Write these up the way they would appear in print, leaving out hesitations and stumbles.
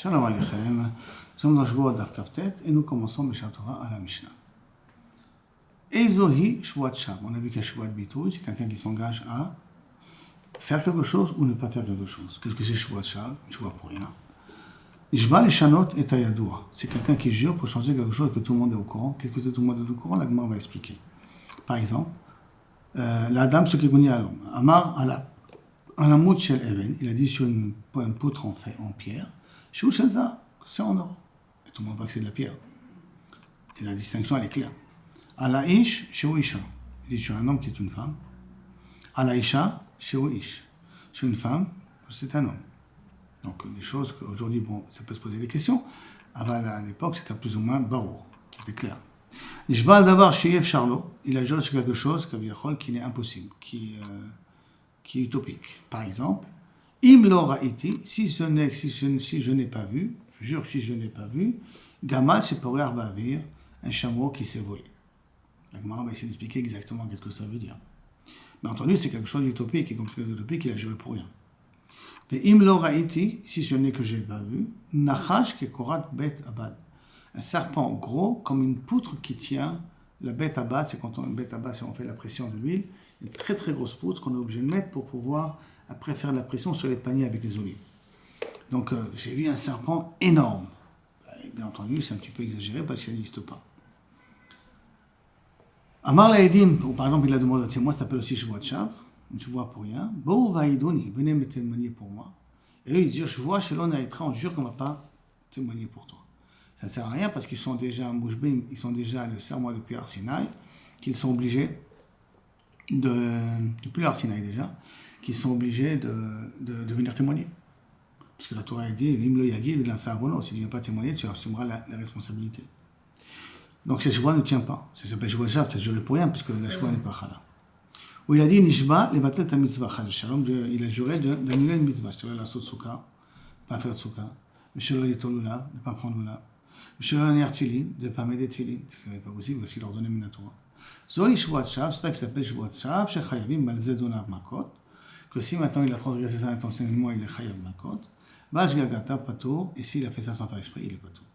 Shalom Aleichem, nous sommes dans Shvuot Daf Kaftet et nous commençons B'Shat Torah à la Mishnah. Ezohi Shvuot Shav. On a vu qu'un Shvuot Bitouy, c'est quelqu'un qui s'engage à faire quelque chose ou ne pas faire quelque chose. Qu'est-ce que c'est Shvuot Shav? Je vois pour rien. Ishba Leshanot et Tayadoua. C'est quelqu'un qui jure pour changer quelque chose et que tout le monde est au courant. Qu'est-ce que tout le monde est au courant? La Gemara va expliquer. Par exemple, la dame ce qui est à l'homme. Amar à la mout shel even, il a dit sur une poutre en pierre, Shou Shelza, c'est en or. Et tout le monde voit que c'est de la pierre. Et la distinction, elle est claire. Ala ish, Shou Isha. Il dit sur un homme qui est une femme. Ala Isha, Shou Ish. Sur une femme, c'est un homme. Donc, des choses qu'aujourd'hui, bon, ça peut se poser des questions. Avant, à l'époque, c'était plus ou moins barreau. C'était clair. Nishbal d'avoir Sheyev Charlot, il a juré sur quelque chose, qui est impossible, qui est utopique. Par exemple, Im lo ra'iti, si je n'ai pas vu, je jure si je n'ai pas vu, Gamal sheporer ba'avir, un chameau qui s'est volé. La Gemara va essayer d'expliquer exactement qu'est-ce que ça veut dire. Mais entendu, c'est quelque chose d'utopique, et comme c'est utopique, il a juré pour rien. Mais Im lo ra'iti, si ce n'est que je n'ai pas vu, Nachash kekorat bet abad, un serpent gros comme une poutre qui tient la bête abad, c'est quand une bête abad, c'est on fait la pression de l'huile, une très très grosse poutre qu'on est obligé de mettre pour pouvoir après faire de la pression sur les paniers avec les olives. Donc j'ai vu un serpent énorme. Et bien entendu, c'est un petit peu exagéré parce que ça n'existe pas. Amar la Edim, par exemple, il a demandé, tiens, moi ça s'appelle aussi Shvuot Shav, je vois pour rien. Bo vaïdoni, venez me témoigner pour moi. Et eux ils disent, je vois chez l'Onaïtra, on jure qu'on ne va pas témoigner pour toi. Ça ne sert à rien parce qu'ils sont déjà Mouchbim, ils sont déjà le serment depuis Arsinaï, qu'ils sont obligés depuis l'Arsinaï déjà, qu'ils sont obligés de venir témoigner. Parce que la Torah dit, Vim lo yagi, il si tu ne viens pas témoigner, tu assumeras la responsabilité. Donc cette chevoie ne tient pas. Ça s'appelle chevoie shav, tu as juré pour rien, puisque la chevoie n'est pas chala. Où il a dit, Nishba, les batel ta mitzvah, shalom, il a juré d'annuler une mitzvah, c'est-à-dire la saut souka, pas faire souka, Mishelo litol lulav, ne pas prendre lulav, Mishelo nier tfilin, de ne pas m'aider tfilin, ce n'est pas possible parce qu'il leur donnait une Torah. Zoï Shvuot Shav, c'est ça qui s'appelle Shvuot Shav, chez Chayavim Malzedonav Makot, que si maintenant il a transgressé ça intentionnellement, il est Chayav Makot, Bash Gagata Patour, et s'il a fait ça sans faire exprès, il est Patour.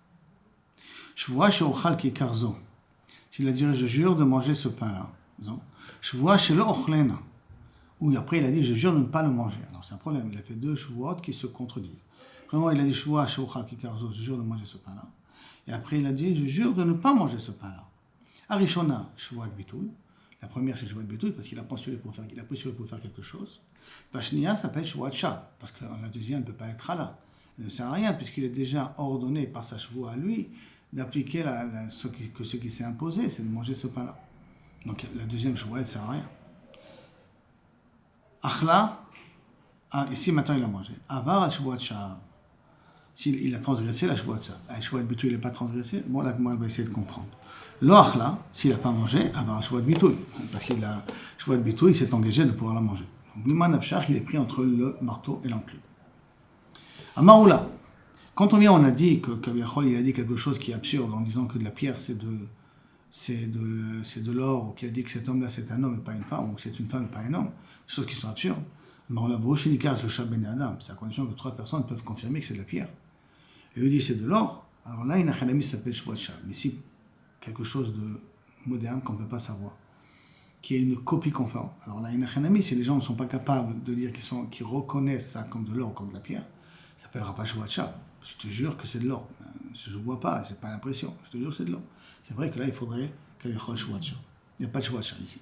Shvuot Sheochal Ki Karzo, s'il a dit je jure de manger ce pain-là, Shvuot Shelo Ochlena, ou après il a dit je jure de ne pas le manger. Alors c'est un problème, il a fait deux Shvuot qui se contredisent. Premièrement, il a dit Shvuot Sheochal Ki Karzo, je jure de manger ce pain-là, et après il a dit je jure de ne pas manger ce pain-là. Arishona, Shvuot Bitouy. La première, c'est Shvuot Bitouy parce qu'il a postulé pour faire quelque chose. Vashnia s'appelle Shvuot Shav parce que la deuxième ne peut pas être là. Elle ne sert à rien puisqu'il est déjà ordonné par sa Shvuot à lui d'appliquer ce qui s'est imposé, c'est de manger ce pain-là. Donc la deuxième Shvuot, elle ne sert à rien. Achla, ici maintenant il a mangé. Avar al Shvuot Shav. S'il a transgressé la Shvuot Shav. La Shvuot Bitouy, il n'est pas transgressé. Bon, là, moi, elle va essayer de comprendre. L'Oachla, s'il n'a pas mangé, un Shvuot Bitouy. Parce qu'il a Shvuot Bitouy, il s'est engagé de pouvoir la manger. Donc, Liman Afshach, il est pris entre le marteau et l'enclume. Amaoula, quand on vient, on a dit que Kaviachol, il a dit quelque chose qui est absurde en disant que de la pierre, c'est de l'or, ou qu'il a dit que cet homme-là, c'est un homme et pas une femme, ou que c'est une femme et pas un homme. Des choses qui sont absurdes. Amaoula, Voshinikar, le Shabben Adam, c'est à condition que 3 personnes peuvent confirmer que c'est de la pierre. Et lui dit c'est de l'or. Alors là, une académie s'appelle Shvuot Shav. Mais si quelque chose de moderne qu'on ne peut pas savoir, qui est une copie conforme. Alors là, une achanami, si les gens ne sont pas capables de dire qu'ils reconnaissent ça comme de l'or, comme de la pierre, ça s'appellera pas Shvuot Shav. Je te jure que c'est de l'or. Je ne vois pas, c'est pas l'impression. Je te jure que c'est de l'or. C'est vrai que là, il faudrait qu'il y ait Shvuot Shav. Il n'y a pas de Shvuot Shav ici.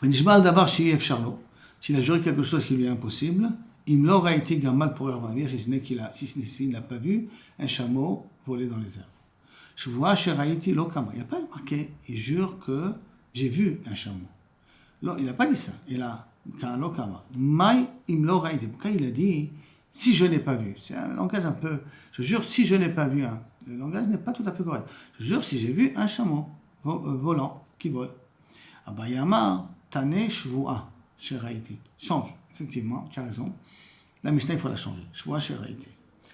Nishbal d'avoir Sheyev Charlot, s'il a juré quelque chose qui lui est impossible, il l'aura été gamal pour revenir, si s'il n'a pas vu un chameau voler dans les airs. Je vois chez Raïti Lokama. Il n'y a pas marqué, il jure que j'ai vu un chameau. Non, il n'a pas dit ça. Il a Lokama. Mai imlo Raïti. Pourquoi il a dit si je n'ai pas vu? C'est un langage un peu. Je jure si je n'ai pas vu un. Le langage n'est pas tout à fait correct. Je jure si j'ai vu un chameau volant qui vole. Abayama Tane Shvua chez Raïti. Change. Effectivement, tu as raison. La Mishnah, il faut la changer. Shvua chez Raïti.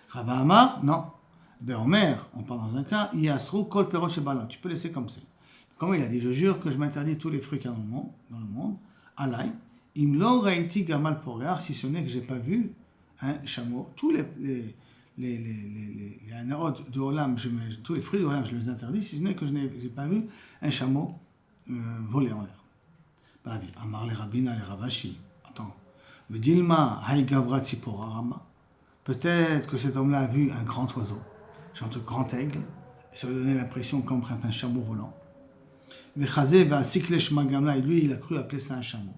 Rabba Amar, non. Beomer, on parle dans un cas, Yasrou kol perot shebalan. Tu peux laisser comme c'est. Comment il a dit, je jure que je m'interdis tous les fruits qu'il y a dans le monde. Alay, im lo raïti gamal porear, si ce n'est que j'ai pas vu un chameau. Tous les les anaot de Olam, tous les fruits de Olam, je les interdis, si ce n'est que je n'ai pas vu un chameau voler en l'air. Bah oui, Amar les Rabbina, les Ravashi. Attends. Mais Dilma, Haïgavra Tzipora Rama. Peut-être que cet homme-là a vu un grand oiseau, genre de grand aigle, et ça lui donnait l'impression qu'on prête un chameau volant. Mais Chazé va Siklesh Magamla, et lui, il a cru appeler ça un chameau.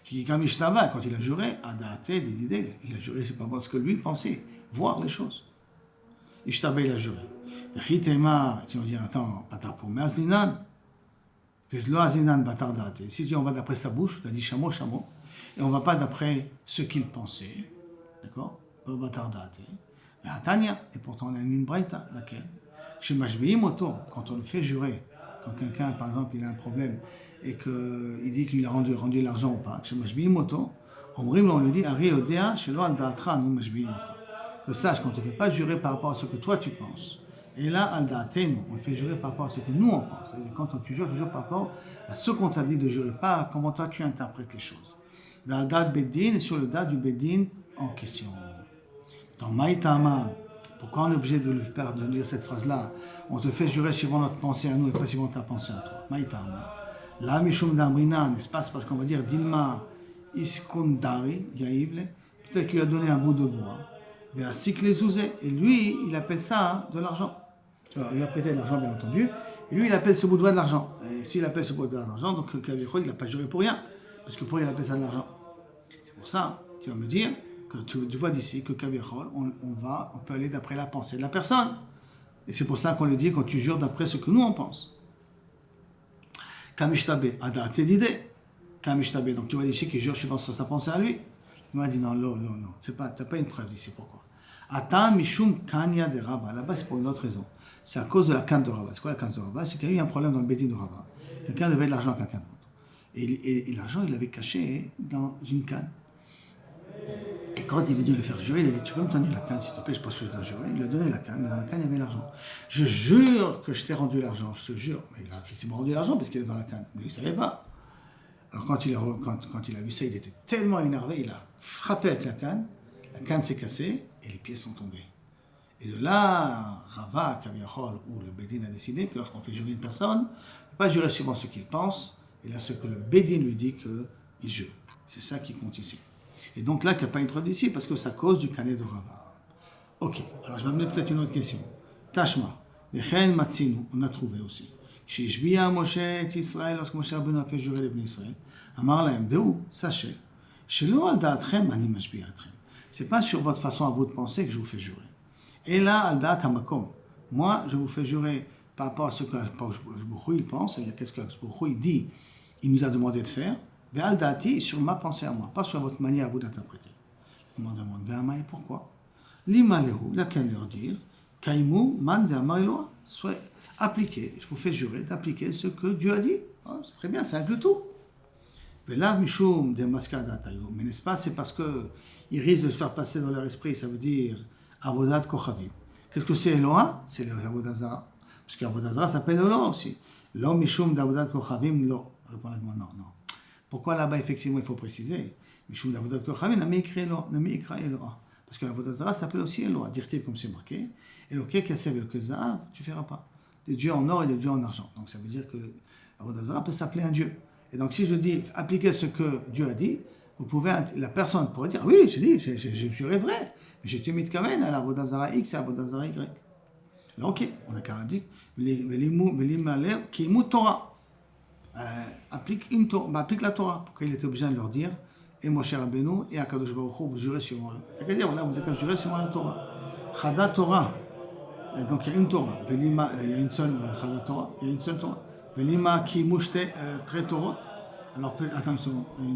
Qui, quand il a juré, a daté des idées. Il a juré, c'est pas parce que lui pensait voir les choses. Ishtabé, il a juré. Chitema, tu vas dire, attends, patar pour Mazlinan. Si on va d'après sa bouche, tu as dit chameau, et on ne va pas d'après ce qu'il pensait, d'accord? Et pourtant on a une braïta, laquelle? Chez Mashbiim Oto, quand on le fait jurer, quand quelqu'un, par exemple, il a un problème et qu'il dit qu'il a rendu l'argent ou pas, chez Mashbiim Oto, on lui dit, Ari Odea, chez Lo Al-Da'atra, nous Mashbiim Oto. Que sache qu'on ne te fait pas jurer par rapport à ce que toi tu penses. Et là, al-da'atenu, on le fait jurer par rapport à ce que nous on pense. C'est-à-dire quand tu jures toujours par rapport à ce qu'on t'a dit de jurer, pas à comment toi tu interprètes les choses. Al-da'at beddin et sur le da'at du beddin en question. Dans Maïtama, pourquoi on est obligé de dire cette phrase-là? On te fait jurer suivant notre pensée à nous et pas suivant ta pensée à toi. Maïtama. La mishum d'amrina, n'est-ce pas? C'est parce qu'on va dire Dilma iskundari, yaïvle. Peut-être qu'il a donné un bout de bois. Et lui, il appelle ça de l'argent. Alors, il a prêté de l'argent, bien entendu. Et lui, il appelle ce bout de bois de l'argent. Et s'il appelle ce bout de bois de l'argent, donc il n'a pas juré pour rien. Parce que pour rien, il appelle ça de l'argent. C'est pour ça qu'il va me dire que tu vois d'ici que Kaviachol, on peut aller d'après la pensée de la personne. Et c'est pour ça qu'on lui dit quand tu jures d'après ce que nous on pense. Kamishtabe, adate d'idée. Kamishtabe, donc tu vois d'ici qu'il jure suivant sa pensée à lui. Il m'a dit non, tu n'as pas une preuve ici. Pourquoi? Ata mishum kanya de Rabba. Là-bas, c'est pour une autre raison. C'est à cause de la canne de Rabba. C'est quoi la canne de Rabba? C'est qu'il y a eu un problème dans le bédine de Rabba. Quelqu'un devait de l'argent à quelqu'un d'autre. Et l'argent, il l'avait caché dans une canne. Et quand il veut dire le faire jurer, il a dit, tu peux me donner la canne, s'il te plaît, je pense que je dois jurer. Il a donné la canne, mais dans la canne, il y avait l'argent. Je jure que je t'ai rendu l'argent, je te jure. Mais il a effectivement rendu l'argent parce qu'il est dans la canne. Mais il ne savait pas. Alors quand il a vu ça, il était tellement énervé, il a frappé avec la canne s'est cassée et les pieds sont tombés. Et de là, Rava, Kaviachol, ou le Bédin a décidé que lorsqu'on fait jurer une personne, on ne peut pas jurer suivant ce qu'il pense, et là ce que le Bédin lui dit qu'il jure. C'est ça qui compte ici. Et donc là, tu n'as pas une preuve d'ici parce que c'est à cause du canet de Rava. Ok, alors je vais amener peut-être une autre question. Tashma, Vechen Matsinu, on a trouvé aussi. Chez Shbiya Moshe et Israël, lorsque Moshe Rabbeinu a fait jurer les Bnei Israël, Amar Lahem, Deou, sachez, Shelo al da'atrem ani mashbi'atrem. C'est pas sur votre façon à vous de penser que je vous fais jurer. Et là, al da'at hamakom. Moi, je vous fais jurer par rapport à ce que il pense, c'est-à-dire qu'est-ce que il dit, il nous a demandé de faire, mais al da'ati, sur ma pensée à moi, pas sur votre manière à vous d'interpréter. Il me demande, Ve'amai, pourquoi? Lima lehu, laquelle leur dire, Kaimu man de'amai loa. Soit appliquer, je vous fais jurer d'appliquer ce que Dieu a dit. Oh, c'est très bien, ça inclut tout. Mais là, Mishum de Maskada Taïlo. Mais n'est-ce pas, c'est parce qu'ils risquent de se faire passer dans leur esprit, ça veut dire Avodat Kochavim. Qu'est-ce que c'est Eloha? C'est le Avodat Zara. Parce qu'Avodat Zara s'appelle Eloha aussi. Lo Mishum d'Avodat Kochavim, lo. Répondez-moi non. Pourquoi là-bas, effectivement, il faut préciser Mishum d'Avodat Kochavim, n'a mis écrit Eloha. Parce que l'Avodat Zara s'appelle aussi Eloha. Dire-t-il comme c'est marqué. Eloké, Kassev, Eloké Zahav, tu ne feras pas. Des dieux en or et des dieux en argent. Donc ça veut dire que l'Avodat Zara peut s'appeler un dieu. Et donc, si je dis appliquez ce que Dieu a dit, la personne pourrait dire oui, j'ai juré vrai, mais j'ai mis quand même à la Avodah Zara X et à la Avodah Zara Y. Alors, ok, on a quand même dit Kimu Torah. Applique la Torah. Pourquoi il était obligé de leur dire et Moshe Rabbeinu et Akadosh Baruch Hu, vous jurez sur moi. C'est-à-dire, voilà, vous avez juré sur moi la Torah. Chada Torah. Donc, il y a une Torah. Il y a une seule Chada Torah. Il y a une seule Torah. Velima qui mouchete très Torot. Alors, attends une seconde. Il y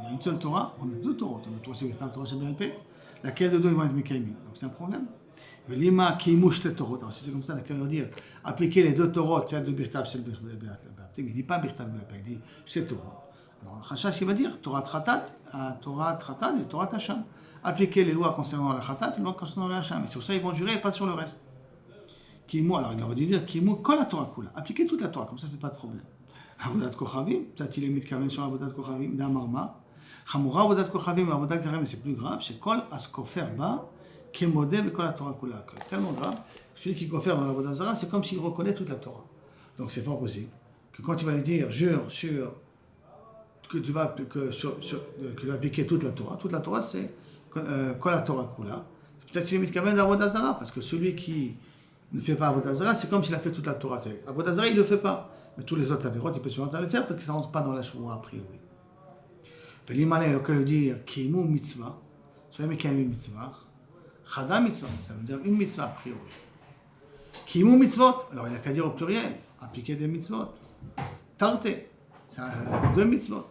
a une seule Torah, on a deux Torot. On a Torah Sebetam, Torah Sebelpe. Laquelle de deux ils vont être Mekaimi? Donc, c'est un problème. Velima qui mouchete Torot. Alors, si c'est comme ça, laquelle leur dire appliquer les deux Torot, celle de Birtav, celle de Birtav. Il ne dit pas Birtav, il dit c'est Torah. Alors, le Chachash, il va dire Torah Tratat et Torah Hacham. Appliquer les lois concernant la Tratat et les lois concernant la Hacham. Et sur ça, ils vont jurer et pas sur le reste. Kimu, alors il aurait dû dire Kimu, kol la Torah kula. Appliquez toute la Torah, comme ça, ça ne fait pas de problème. Avodat Kochavim, peut-être il est mis de kaven sur l'Avodat Kochavim, d'Amarma. Chamura Avodat Kochavim, Avodat Kochavim, c'est plus grave, c'est kol askofer ba, Kemodel Kol Torah Kula. Tellement grave, celui qui confère dans la Avodah Zarah, c'est comme s'il reconnaît toute la Torah. Donc c'est fort possible que quand il va lui dire, jure sur que tu vas appliquer toute la Torah c'est Kol Torah Kula. Peut-être qu'il est mitkaven d'Avodah Zarah, parce que celui qui ne fait pas Avodah Zarah, c'est comme s'il a fait toute la Torah. Avodah Zarah, il ne le fait pas. Mais tous les autres avérotes, il peut se permettre de le faire parce que ça ne rentre pas dans la Shvoua a priori. L'Imalay, il peut dire Kimu mitzvah, jamais Kimu mitzvah, Chada mitzvah, ça veut dire une mitzvah a priori. Kimu mitzvot, alors il n'y a qu'à dire au pluriel, appliquer des mitzvot. Tarte, c'est deux mitzvot.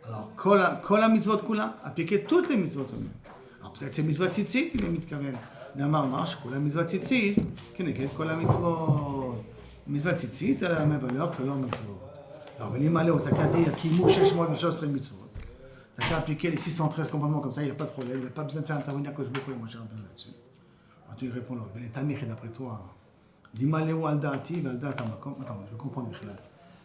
Alors, Kola mitzvot kula, appliquer toutes les mitzvot eux-mêmes. Alors peut-être c'est mitzvot tzitzit, il est mitkaven. D'amar marche, Kola mitzvot tzitzit, Keneged Kola mitzvot. Mitzvot tzitzit, elle a la même valeur que l'homme mitzvot. Alors, l'Imalay, t'as qu'à dire Kimu shesh moed mishosre mitzvot. T'as qu'à appliquer les 613 commandements comme ça, il n'y a pas de problème. Il n'y a pas besoin de faire intervenir que je beaucoup, moi j'ai un peu là-dessus. Alors tu lui réponds là, mais les tamir, d'après toi, l'Imaleu al-Da'ati, al-Da'at amakom. Attends, je vais comprendre Bichlal.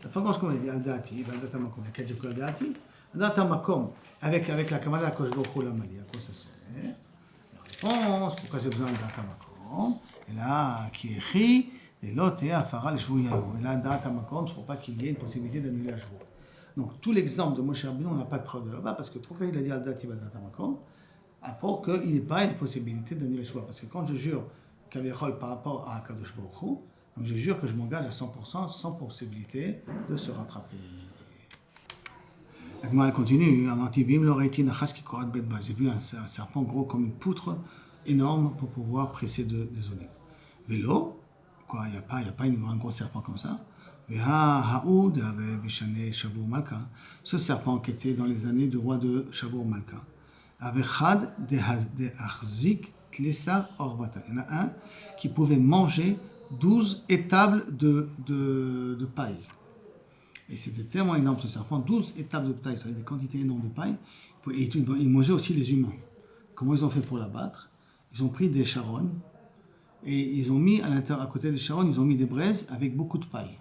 La fois qu'on a dit al-Da'ati, al-Da'at amakom, il y a qu'à dire que al-Da'ati. Al-Da'at amakom, avec la Kamala que je beaucoup la Mali, à quoi ça sert? La réponse, pourquoi j'ai besoin al-Da'at amakom? Et là, qui écrit, et l'autre est afara le shvouyayo. Et là, al-Da'at amakom, c'est pour pas qu'il y ait une possibilité d'annuler la shvouya. Donc, tout l'exemple de Moshe Rabbeinu, on n'a pas de preuve de là-bas, parce que pourquoi il a dit al-Da'ati al-Da'at amakom? Pour qu'il n'y ait pas une possibilité d'annuler la shvouya. Parce que quand je jure Kaviachol par rapport à Kadosh Baruch Hu, donc je jure que je m'engage à 100% sans possibilité de se rattraper. La Gemara continue, j'ai vu un serpent gros comme une poutre, énorme pour pouvoir presser des olives. Vélo, quoi, il n'y a pas un gros serpent comme ça. Ce serpent qui était dans les années du roi de Shavuot Malka. Il y en a un qui pouvait manger 12 étables de paille. Et c'était tellement énorme ce serpent, 12 étables de paille, c'est-à-dire des quantités énormes de paille. Et il mangeait aussi les humains. Comment ils ont fait pour l'abattre? Ils ont pris des charognes et ils ont mis à côté des charognes, ils ont mis des braises avec beaucoup de paille.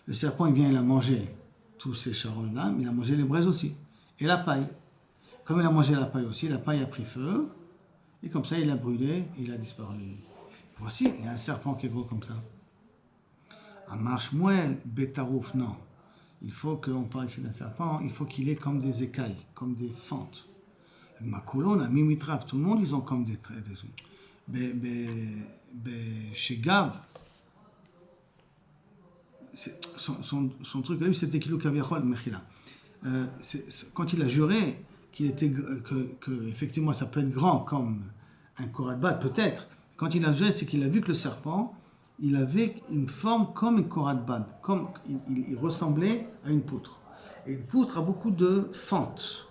Le serpent, il vient, il a mangé tous ces charognes-là, mais il a mangé les braises aussi. Et la paille. Comme il a mangé la paille aussi, la paille a pris feu. Et comme ça, il a brûlé et il a disparu. Voici, il y a un serpent qui est gros comme ça. Un marche-mouelle, bétarouf, non. Il faut qu'on parle ici d'un serpent, il faut qu'il ait comme des écailles, comme des fentes. Ma colonne, à Mimitraf, tout le monde, ils ont comme des traits. Chez Gab, son truc à lui, c'était qu'il Kaviachol, Mechila. Quand il a juré qu'il était, que effectivement ça peut être grand comme un koratbat, peut-être. Quand il a juré, c'est qu'il a vu que le serpent, il avait une forme comme une koratbat, comme il ressemblait à une poutre. Et une poutre a beaucoup de fentes.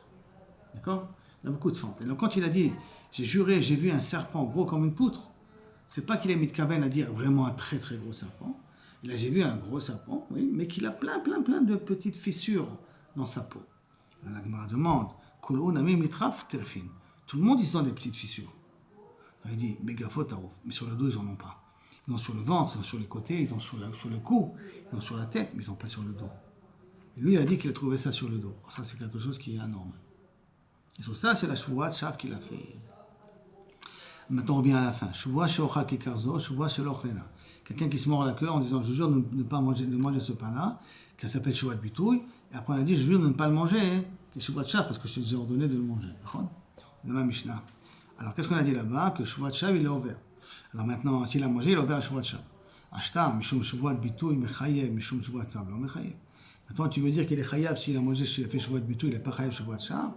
D'accord? Il a beaucoup de fentes. Et donc quand il a dit, j'ai juré, j'ai vu un serpent gros comme une poutre, c'est pas qu'il a mis de kaven à dire vraiment un très très gros serpent. Là, j'ai vu un gros serpent, oui, mais qu'il a plein de petites fissures dans sa peau. La Gemara demande, tout le monde, ils ont des petites fissures. Il dit, mais sur le dos, ils n'en ont pas. Ils ont sur le ventre, ils ont sur les côtés, ils ont sur le cou, ils ont sur la tête, mais ils n'ont pas sur le dos. Et lui, il a dit qu'il a trouvé ça sur le dos. Ça, c'est quelque chose qui est anormal. Et sur ça, c'est la Shvuat Shav qu'il a fait. Maintenant, on revient à la fin. Shvuat Sheochal Kikarzo, Shvuat Shelochlena. Quelqu'un qui se mord la queue en disant, je jure de ne pas manger ce pain-là, qui s'appelle Shvuat Bitouille, et après on a dit, je jure de ne pas le manger, qui est Shvuat Shav, parce que je t'ai déjà ordonné de le manger. Dans la Mishnah. Alors, qu'est-ce qu'on a dit là-bas? Que Shvuat Shav, il est ouvert. Alors maintenant, s'il a mangé, il est ouvert à Shvuat Shav. Ashta, Mishum Shvuat Bitouille, Mechayev, Mishum Shvuat Shav, non Mechayev. Maintenant, tu veux dire qu'il est Chayav s'il a mangé, s'il a fait Shvuat Bitouille, il n'est pas Chayav Shvuat Shav?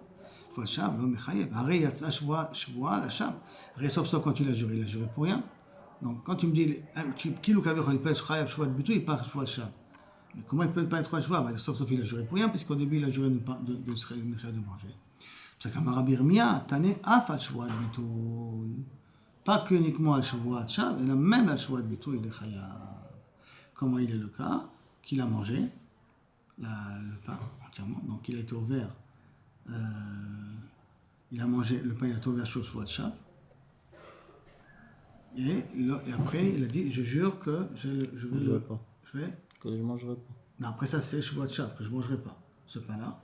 Shvuat Shav, non Mechayev. Aré Yatsa Shvuat la Shav. Aré, sauf ça, quand il a juré pour rien. Donc, quand tu me dis, qui le Kavir, il peut être Chayav Shvuat Bitouille, il part Shvuat Shav. Mais comment il peut pas être Shvuat? Sauf il a juré pour rien, puisqu'au début, il a juré de se de manger. C'est comme Rabbi Irmia, Tane Af al Shvuat Bitouille. Pas que uniquement al Shvuat Shav, mais même al Shvuat Bitouille, il est Chayav. Comment il est le cas? Qu'il a mangé le pain entièrement. Donc, il a été ouvert. Il a mangé le pain, il a été ouvert sur le Shvuat Shav. Et après, il a dit, je jure que je vais... Que je ne mangerai pas. Non, après ça, c'est Shvuat Shav, que je ne mangerai pas ce pain-là.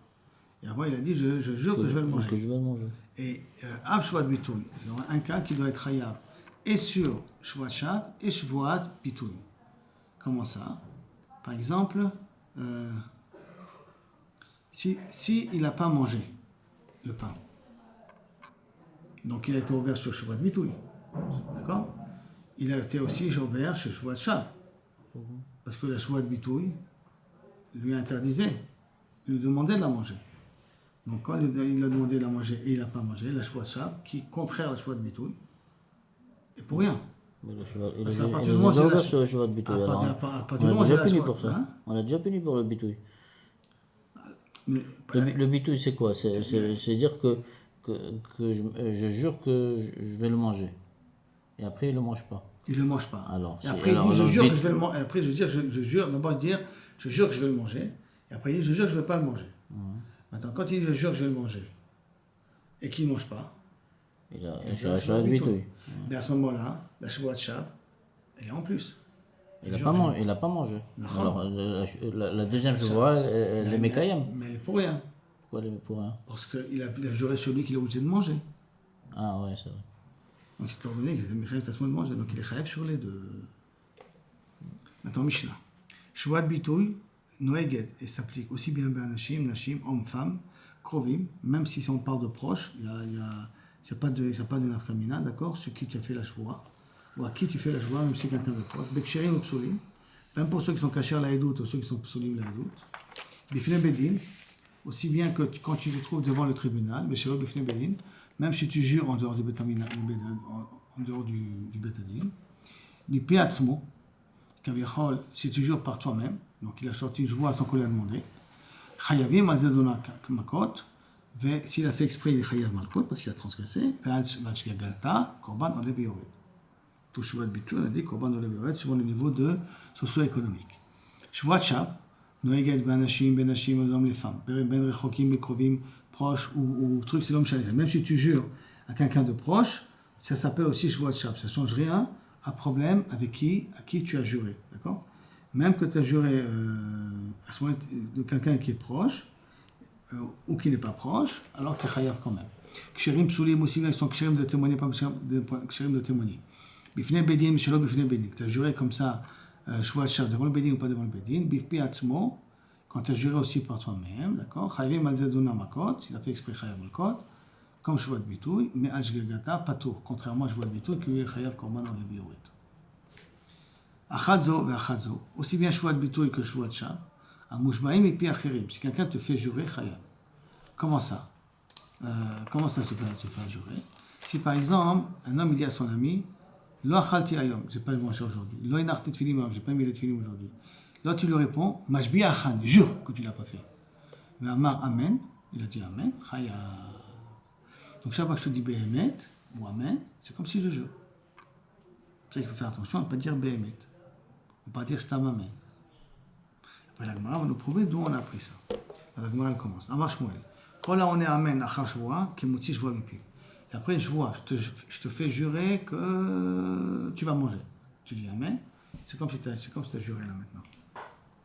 Et après, il a dit, je jure que je vais le manger. Que je vais le manger. Et Ab Shvuat Bitoui, il y aura un cas qui doit être Hayab, et sur Shvuat Shav et Shvuat Bitoui. Comment ça? Par exemple, si il n'a pas mangé le pain, donc il a été ouvert sur Shvuat Bitoui, d'accord? Il a été aussi ouvert sur Shvuat Shav, parce que la Shvuat Bitoui lui interdisait, lui demandait de la manger. Donc quand il a demandé de la manger et il n'a pas mangé, la Shvuat Shav, qui est contraire à la Shvuat Bitoui, et pour rien. Parce qu'à partir du moment où ouvert sur le cheval de bitouille. on a déjà puni pour ça. Hein? On a déjà puni pour le bitouille. Mais, Le bitouille, c'est quoi? C'est dire que je jure que je vais le manger. Et après, il ne le mange pas. il ne le mange pas. Alors, et après, il dit, je jure que je vais le manger. Après, je jure, d'abord il dit, je jure que je vais le manger. Et après, il dit, je jure que je ne vais pas le manger. Maintenant, quand il dit, je jure que je vais le manger, et qu'il ne mange pas, il a la cheval de bitouille. Mais à ce moment-là, la Shvuat Shav, elle est en plus. Il n'a pas mangé. Alors, la deuxième cheval, elle est Mekayem. Mais elle est pour rien. Pourquoi elle est pour rien? Parce qu'il a juré sur lui qu'il est obligé de manger. Ah ouais, c'est vrai. Donc c'est étant donné qu'il est Mekayem de manger, donc il est Chayev sur les deux. Maintenant, Mishnah. Shvuat Bitoui, Noeged, et s'applique aussi bien à Nashim, homme, femme, Krovim, même si on parle de proches, il n'y a pas de nafkamina, d'accord, sur qui tu as fait la shvoua, ou à qui tu fais la shvoua, même si c'est quelqu'un de proche. Beksherim ou psolim, même pour ceux qui sont cachés à la edout, ou ceux qui sont psolim la edout. Bifne bedin, aussi bien que quand tu te trouves devant le tribunal, Besherim bifne bedin, même si tu jures en dehors du betamina, en dehors du betadin. Du piatzmo, kaviachol, si tu jures par toi-même, donc il a sorti une shvoua sans qu'on l'a demandé. Chayavim azedona makot. S'il a fait exprès, il est chayav malkot parce qu'il a transgressé. Korban olev yored. Tout Shvuat Bitoui, on a dit Korban olev yored suivant le niveau de socio-économique. Shvuat Shav, noeged benashim, les femmes, ben rechokim, bekrovim, proches ou trucs, c'est l'homme chalet. Même si tu jures à quelqu'un de proche, ça s'appelle aussi Shvuat Shav. Ça ne change rien à problème avec à qui tu as juré. D'accord? Même que tu as juré à ce moment de quelqu'un qui est proche, ou qui n'est pas proche, alors tu es chayav quand même. Ksherim psulim aussi, ils sont ksherim de témoigner, pas ksherim de témoigner. Bifne bedin, mishelo bifne bedin. Tu as juré comme ça, shvuat shav devant le bedin ou pas devant le bedin. Bifpi atzmo, quand tu as juré aussi par toi-même, d'accord. Chayvim alzeduna makot, il a fait exprès chayav makot, comme shvuat bitoui, mais ashgegata patour, contrairement à shvuat bitoui qui est chayav korban dans le biorit. Achadzo ve achadzo, aussi bien shvuat bitoui que shvuat shav. Si quelqu'un te fait jurer, chayav. Comment ça? Comment ça se peut te faire jurer? Si par exemple, un homme il dit à son ami, Lo achalti ayom, j'ai pas mangé aujourd'hui. Lo inarti tfilim, j'ai pas mis les tfilim aujourd'hui. Là tu lui réponds, Mashbi achan, jure que tu l'as pas fait. Mais Amar Amen, il a dit Amen, chayav. Donc chaque fois que je te dis Behemet ou Amen, c'est comme si je jure. C'est pour ça qu'il faut faire attention à ne pas dire Behemet. On ne pas dire Stam Amen. Après, la Gemara va nous prouver d'où on a appris ça. La Gemara, elle commence. Amar Shmuel. Quand là, on est Amen, Achar Shvoa, Kemotzi Shvoa Mipi. Et après, je te fais jurer que tu vas manger. Tu dis Amen. C'est comme si tu as juré là maintenant.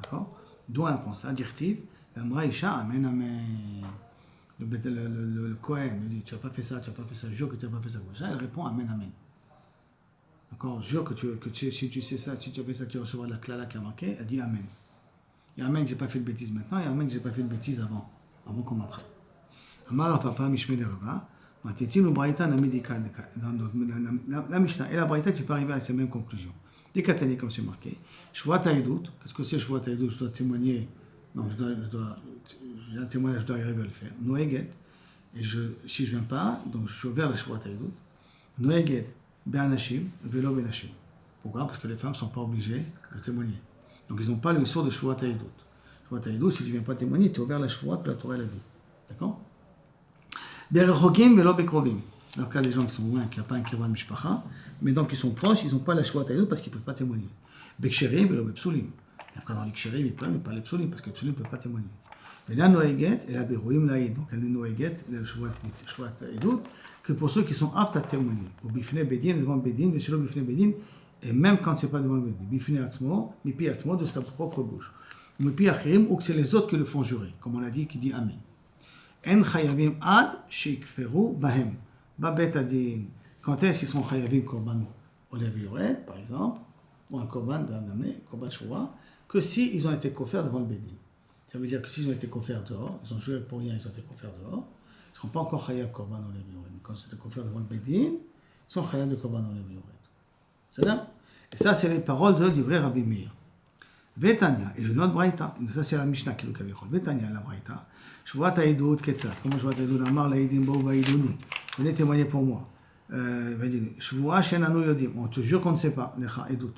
D'accord? D'où on apprend ça? Dirtiv. Amra Isha, Amen, Amen. Le Kohen me dit, tu n'as pas fait ça, jure que tu n'as pas fait ça. Elle répond Amen, Amen. D'accord? Jure si tu sais ça, si tu as fait ça, tu recevras la klala qui a marqué. Elle dit Amen. Il y a un mec que j'ai pas fait de bêtises maintenant, il y a un mec que j'ai pas fait de bêtises avant qu'on m'attrape. Amar papa Mishmei de Rava, Matiti nous braïta na médical dans la Mishnah et la braïta tu peux arriver à ces mêmes conclusions. Dès qu'à comme c'est marqué, Shvuat Haïdout, qu'est-ce que c'est Shvuat Haïdout? Je dois témoigner, non, j'ai un témoignage, je dois arriver à le faire. Noeged, et si je viens pas, donc je suis ouvert la Shvuat Haïdout. Noeged, Be'anashim, Velo Be'nashim. Pourquoi? Parce que les femmes ne sont pas obligées de témoigner. Donc ils n'ont pas le sort de Shvuat Haïdout. Shvuat Haïdout, si tu ne viens pas témoigner, tu es ouvert la Shvuat que la Torah l'a dit. D'accord? Be'rechokim velo bekrovim. Dans le cas des gens qui sont loin, qui n'ont pas un kirvan mishpacha, mais donc ils sont proches, ils n'ont pas la Shvuat Haïdout parce qu'ils ne peuvent pas témoigner. Beksherim velo bepsulim. Dans les ksherim, ils peuvent, mais pas les psulim, parce que les psulim ne peuvent pas témoigner. Mais la noeget et la beroim laïd. Donc elle est noeget, la Shvuat Haïdout, que pour ceux qui sont aptes à témoigner. Au bifne bedin, devant bedin, mais chez le bifne bedin, et même quand ce n'est pas devant le bedin. Bifne atzmo, mipi atzmo, de sa propre bouche. Mipi achirim, ou que c'est les autres qui le font jurer, comme on l'a dit, qui dit Amen. En chayavim ad shikferu bahem. Babet adin. Quand est-ce qu'ils sont chayavim korban olev yored, par exemple, ou un korban d'anamé, korban shvoua, que si ils ont été couverts devant le bédin. Ça veut dire que s'ils ont été couverts dehors, ils ont joué pour rien, ils ont été couverts dehors, ils ne seront pas encore chayav korban olev yored. Quand c'était couverts devant le bédin, ils sont chayav de korban olev yored. C'est ça? Et ça, c'est les paroles de Divrei Rabbi Meir. Vetania, et je note Braïta, ça c'est la Mishnah qui le kavichol. Vetania, la Braïta, Shvuat Haïdout Ketzat, comment Shvuat Haïdout, Amar Laïdim Bo Vaïdouni, venez témoigner pour moi. Shvuat Shenanu Yodim, on te jure qu'on ne sait pas, Lecha Haïdout,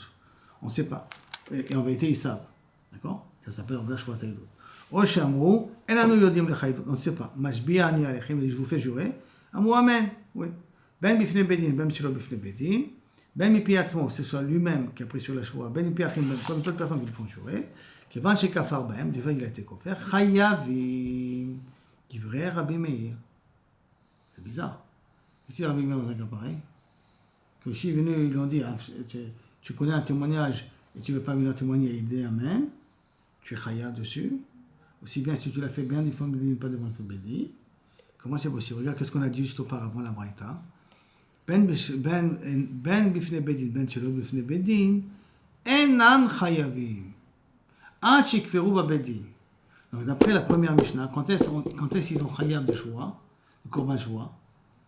on ne sait pas. Et en vérité, ils savent. D'accord? Ça s'appelle en vrai Shvuat Haïdout. Oshamru, Enanu Yodim Lecha Haïdout, on ne sait pas. Mashbi'a Ani Alechem, je vous fais jurer. Amou Amen, oui. Ben Bifne Bedin, Ben Shilo Bifne Bedin. Ben mipi atzmo, c'est soit lui-même qui a pris sur la chevoie, ben mipi achim, comme d'autres personnes qui le font jurer, qui van chez kafar bahem, du fait qu'il a été coffert, chayavim, divrei Rabbi Meir. C'est bizarre. Ici, Rabbi Meir dans un cas pareil, que si venus, ils lui ont dit, ah, tu connais un témoignage et tu ne veux pas venir témoigner et aider Amen, tu es chayav dessus, aussi bien si tu l'as fait bien, il faut pas devant le Bédi. Comment c'est possible? Regarde, qu'est-ce qu'on a dit juste auparavant, la Braïta. Ben bifne bedin, ben shelo bifne bedin, enan chayavim. Ad shikferu babedin. Donc d'après la première Mishnah, quand est-ce qu'ils ont chayav de shvoua, de korban shvoua,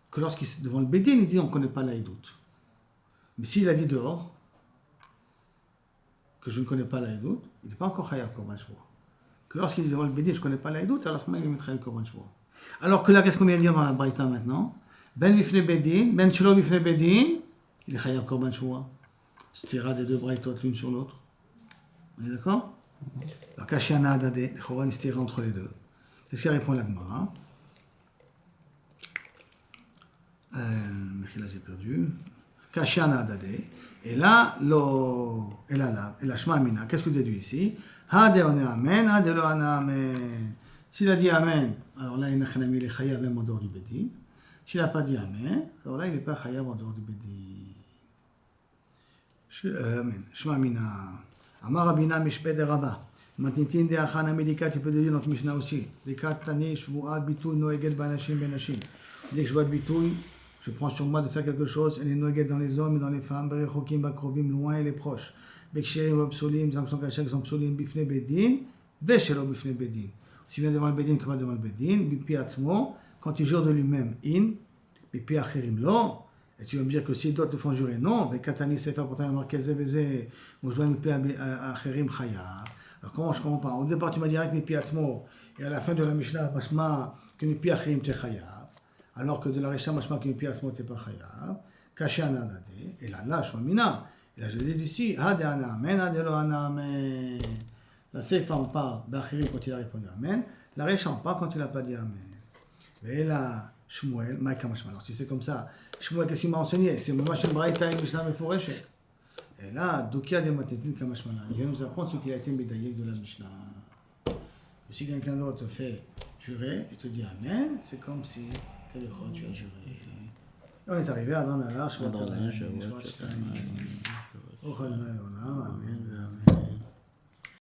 que lorsqu'ils sont devant le bedin, ils disent on ne connaît pas l'aïdout. Mais s'il a dit dehors, que je ne connais pas l'aïdout, il n'est pas encore chayav korban shvoua. Que lorsqu'il est devant le bedin, je ne connais pas l'aïdout, alors comment il mettra le korban shvoua? Alors que là, qu'est-ce qu'on vient de dire dans la Braïta maintenant? Ben bifne bedin, ben shelo bifne bedin, il est chayav korban shvoua. Stira des deux braïtot l'une sur l'autre. On est d'accord? Alors kashiana adade, les choran stira entre les deux. Qu'est-ce qu'il répond la Gemara? Mais là j'ai perdu. Kashiana adade. Et là, et la shma amina. Qu'est-ce que tu déduis ici? Hade on est amen, hade lo ana amen. S'il a dit amen, alors là il est chayav même en dehors du bedin. S'il n'a pas dit Amen, alors là, il n'est pas chayav en dehors du Bédi. Amen. Shema mina. Amar Rabina Mishpeh de Rabba. Matnitin de Achana Medika, tu peux dire notre Mishnah aussi. Dekat Tani, Shvuat, Bitoui, Noeged, Banashim, Benashim. Dès que je vois de Bitoui, je prends sur moi de faire quelque chose, et les Noeged dans les hommes et dans les femmes, Berechokim, Bakrovim, loin et les proches. Beksherim, Absolim, des sont cachés, Absolim, Bifne Bedin, Veshelo Bifne Bedin. Aussi bien devant le Bedin que pas devant le Bedin, Bipi Atzmo. Quand il jure de lui-même, et puis achirim lo, et tu vas me dire que si d'autres le font jurer, non, mais katani sefer pourtant il y a marqué zebeze, mouchban mipi achirim chayav. Alors comment je comprends pas? Au départ tu m'as dit avec mipi atzmo, et à la fin de la Mishnah, mashma que mipi achirim t'es chayav, alors que de la Risha, mashma que mipi atzmo t'es pas chayav, kashiana dade, et là, shomina, et là je dis ici, hade ana amen, hade lo ana amen. La sefer on parle d'achirim quand il a répondu amen, la Risha on parle quand il n'a pas dit amen. Et là, Shmuel, Maïka Mashma. Alors si c'est comme ça, Shmuel, qu'est-ce qu'il m'a enseigné? C'est Mamash Braïta et Mishnah Meforeshet. Et là, Dokia de Matetin Kamashmana. Il vient nous apprendre ce qu'il a été médaillé de la Mishnah. Si quelqu'un d'autre te fait jurer et te dit Amen, c'est comme si, quelle fois tu as juré. Et on est arrivé à dans la large, Amen.